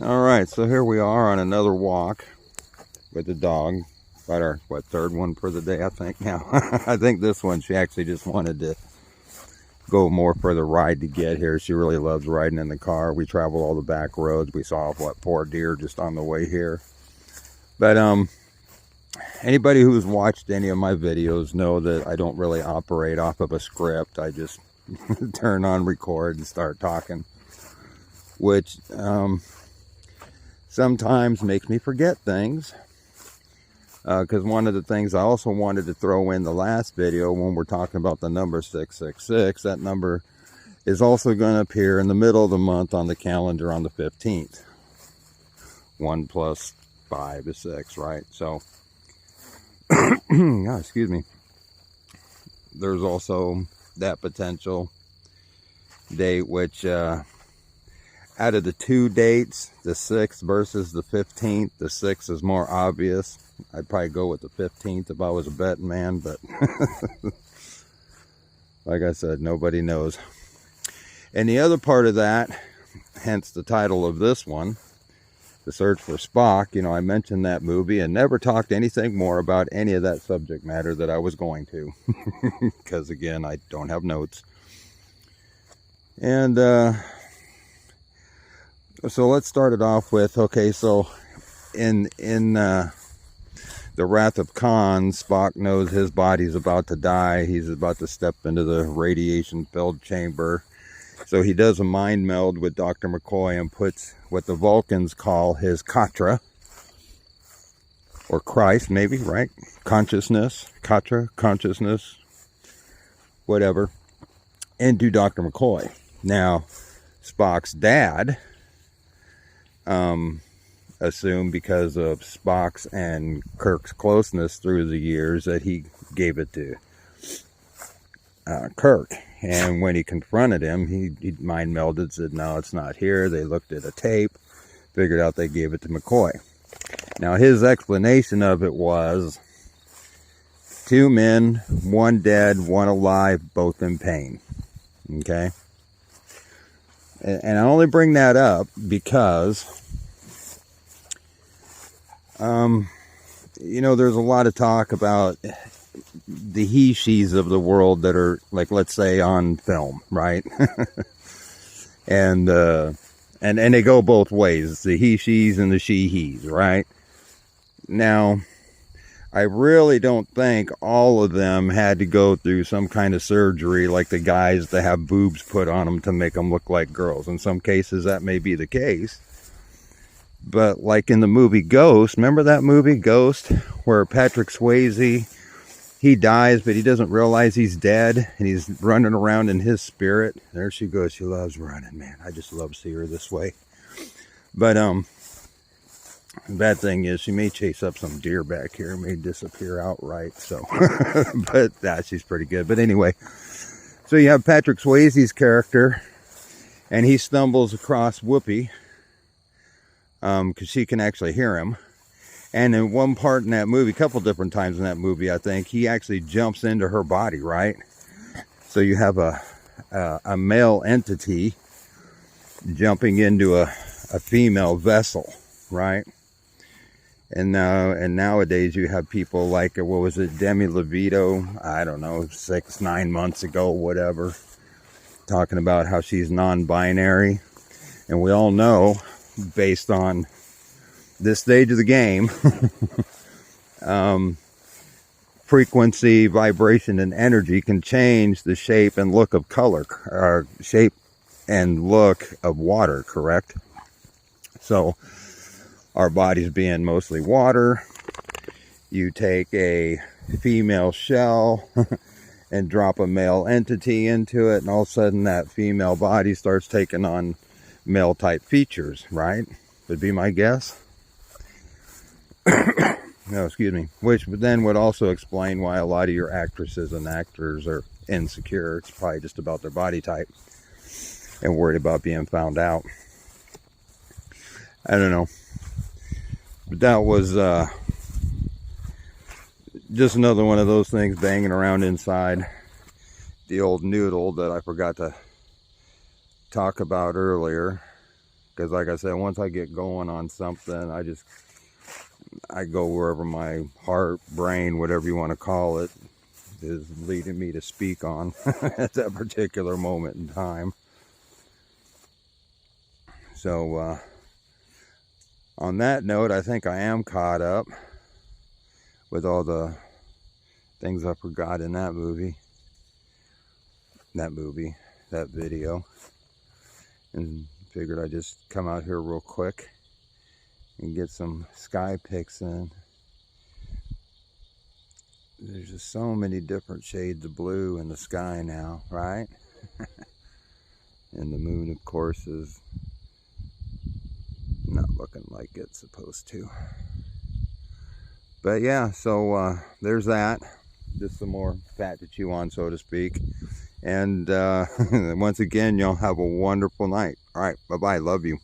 All right, so here we are on another walk with the dog. About our, third one for the day, I think now. I think this one, she actually just wanted to go more for the ride to get here. She really loves riding in the car. We travel all the back roads. We saw, 4 deer just on the way here. But anybody who's watched any of my videos know that I don't really operate off of a script. I just turn on record and start talking, which sometimes makes me forget things, because one of the things I also wanted to throw in the last video when we're talking about the number 666, that number is also going to appear in the middle of the month on the calendar on the 15th. 1 plus 5 is 6, right? So oh, excuse me, there's also that potential date, which out of the 2 dates, the 6th versus the 15th, the 6th is more obvious. I'd probably go with the 15th if I was a betting man, but like I said, nobody knows. And the other part of that, hence the title of this one, The Search for Spock, you know, I mentioned that movie and never talked anything more about any of that subject matter that I was going to, because again, I don't have notes. And so let's start it off with, okay, so in the Wrath of Khan, Spock knows his body's about to die. He's about to step into the radiation-filled chamber. So he does a mind meld with Dr. McCoy and puts what the Vulcans call his Katra, or Christ, maybe, right? Consciousness, Katra, consciousness, whatever, into Dr. McCoy. Now, Spock's dad assumed, because of Spock's and Kirk's closeness through the years, that he gave it to Kirk. And when he confronted him, he mind melded, said, no, it's not here. They looked at a tape, figured out they gave it to McCoy. Now, his explanation of it was 2 men, 1 dead, 1 alive, both in pain. Okay? And I only bring that up because you know, there's a lot of talk about the he-she's of the world that are, like, let's say, on film, right? and they go both ways. It's the he-she's and the she-he's, right? Now, I really don't think all of them had to go through some kind of surgery like the guys that have boobs put on them to make them look like girls. In some cases, that may be the case. But like in the movie Ghost, remember that movie Ghost, where Patrick Swayze, he dies, but he doesn't realize he's dead, and he's running around in his spirit. There she goes. She loves running, man. I just love seeing her this way. But the bad thing is she may chase up some deer back here, may disappear outright. So, but she's pretty good. But anyway, so you have Patrick Swayze's character, and he stumbles across Whoopi, because she can actually hear him. And in one part in that movie, a couple different times in that movie, I think, he actually jumps into her body, right? So you have a male entity jumping into a female vessel, right? And nowadays you have people like, what was it, Demi Lovato, I don't know, 6-9 months ago, whatever, talking about how she's non-binary. And we all know, based on this stage of the game, frequency, vibration, and energy can change the shape and look of color, or shape and look of water, correct? So our bodies being mostly water, you take a female shell and drop a male entity into it, and all of a sudden that female body starts taking on male type features, right? Would be my guess. No, excuse me. Which then would also explain why a lot of your actresses and actors are insecure. It's probably just about their body type and worried about being found out. I don't know. But that was just another one of those things banging around inside the old noodle that I forgot to talk about earlier. Because like I said, once I get going on something, I go wherever my heart, brain, whatever you want to call it, is leading me to speak on at that particular moment in time. So on that note, I think I am caught up with all the things I forgot in that video, and figured I'd just come out here real quick and get some sky pics in. There's just so many different shades of blue in the sky now, right? And the moon, of course, is not looking like it's supposed to. But yeah, so there's that. Just some more fat to chew on, so to speak. And once again, y'all have a wonderful night. All right, bye-bye. Love you.